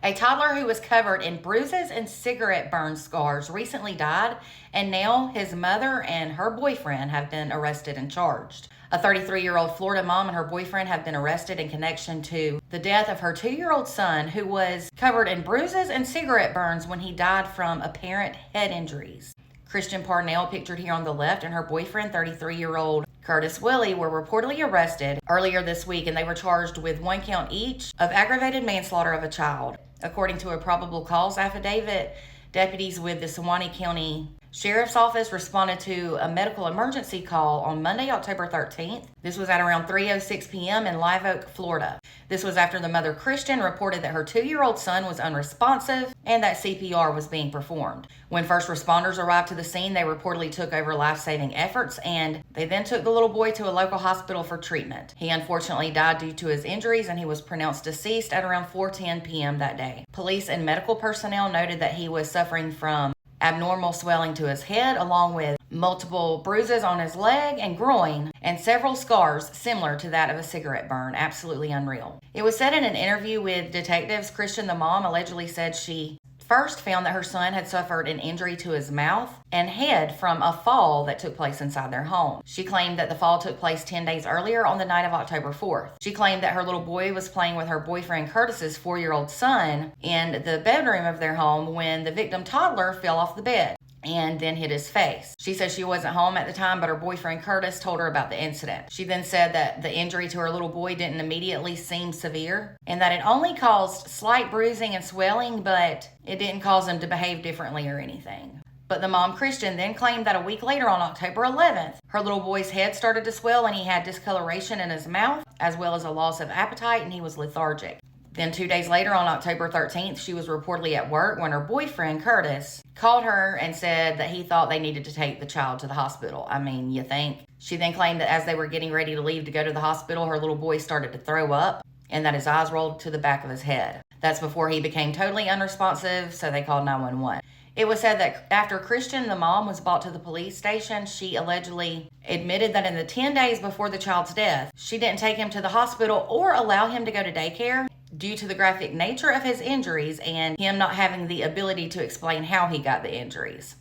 A toddler who was covered in bruises and cigarette burn scars recently died, and now his mother and her boyfriend have been arrested and charged. A 33-year-old Florida mom and her boyfriend have been arrested in connection to the death of her 2-year-old son, who was covered in bruises and cigarette burns when he died from apparent head injuries. Christian Parnell, pictured here on the left, and her boyfriend, 33-year-old Curtis Willie, were reportedly arrested earlier this week, and they were charged with 1 count each of aggravated manslaughter of a child. According to a probable cause affidavit, deputies with the Suwannee County Sheriff's Office responded to a medical emergency call on Monday, October 13th. This was at around 3:06 p.m. in Live Oak, Florida. This was after the mother, Christian, reported that her 2-year-old son was unresponsive and that CPR was being performed. When first responders arrived to the scene, they reportedly took over life-saving efforts, and they then took the little boy to a local hospital for treatment. He unfortunately died due to his injuries, and he was pronounced deceased at around 4:10 p.m. that day. Police and medical personnel noted that he was suffering from abnormal swelling to his head, along with multiple bruises on his leg and groin, and several scars similar to that of a cigarette burn. Absolutely unreal. It was said in an interview with detectives, Christian, the mom, allegedly said she first found that her son had suffered an injury to his mouth and head from a fall that took place inside their home. She claimed that the fall took place 10 days earlier on the night of October 4th. She claimed that her little boy was playing with her boyfriend Curtis's 4-year-old son in the bedroom of their home when the victim toddler fell off the bed and then hit his face. She said she wasn't home at the time, but her boyfriend Curtis told her about the incident. She then said that the injury to her little boy didn't immediately seem severe and that it only caused slight bruising and swelling, but it didn't cause him to behave differently or anything. But the mom, Christian, then claimed that a week later, on October 11th, her little boy's head started to swell and he had discoloration in his mouth, as well as a loss of appetite, and he was lethargic. Then 2 days later, on October 13th, she was reportedly at work when her boyfriend, Curtis, called her and said that he thought they needed to take the child to the hospital. I mean, you think? She then claimed that as they were getting ready to leave to go to the hospital, her little boy started to throw up and that his eyes rolled to the back of his head. That's before he became totally unresponsive, so they called 911. It was said that after Christian, the mom, was brought to the police station, she allegedly admitted that in the 10 days before the child's death, she didn't take him to the hospital or allow him to go to daycare due to the graphic nature of his injuries and him not having the ability to explain how he got the injuries.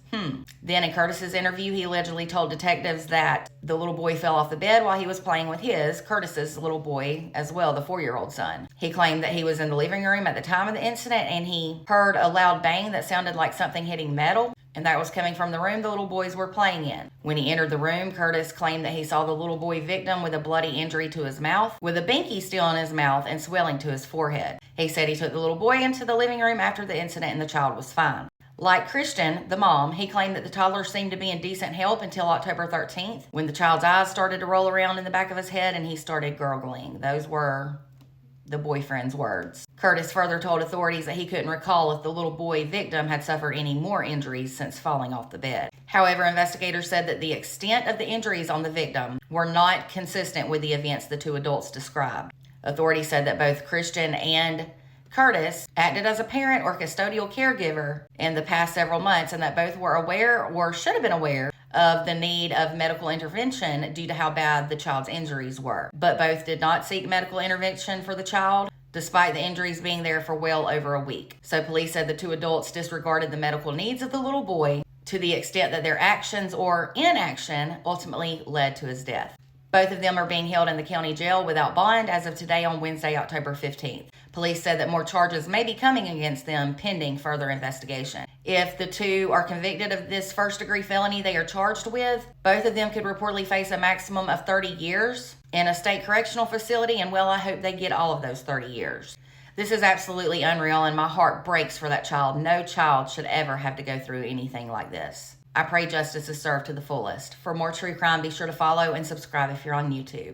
Then in Curtis's interview, he allegedly told detectives that the little boy fell off the bed while he was playing with Curtis's little boy as well, the 4-year-old son. He claimed that he was in the living room at the time of the incident and he heard a loud bang that sounded like something hitting metal, and that was coming from the room the little boys were playing in. When he entered the room, Curtis claimed that he saw the little boy victim with a bloody injury to his mouth, with a binky still in his mouth and swelling to his forehead. He said he took the little boy into the living room after the incident and the child was fine. Like Christian, the mom, he claimed that the toddler seemed to be in decent health until October 13th, when the child's eyes started to roll around in the back of his head and he started gurgling. Those were the boyfriend's words. Curtis further told authorities that he couldn't recall if the little boy victim had suffered any more injuries since falling off the bed. However, investigators said that the extent of the injuries on the victim were not consistent with the events the two adults described. Authorities said that both Christian and Curtis acted as a parent or custodial caregiver in the past several months, and that both were aware or should have been aware of the need of medical intervention due to how bad the child's injuries were. But both did not seek medical intervention for the child, despite the injuries being there for well over a week. So police said the two adults disregarded the medical needs of the little boy to the extent that their actions or inaction ultimately led to his death. Both of them are being held in the county jail without bond as of today on Wednesday, October 15th. Police said that more charges may be coming against them pending further investigation. If the two are convicted of this first-degree felony they are charged with, both of them could reportedly face a maximum of 30 years in a state correctional facility, and well, I hope they get all of those 30 years. This is absolutely unreal, and my heart breaks for that child. No child should ever have to go through anything like this. I pray justice is served to the fullest. For more true crime, be sure to follow and subscribe if you're on YouTube.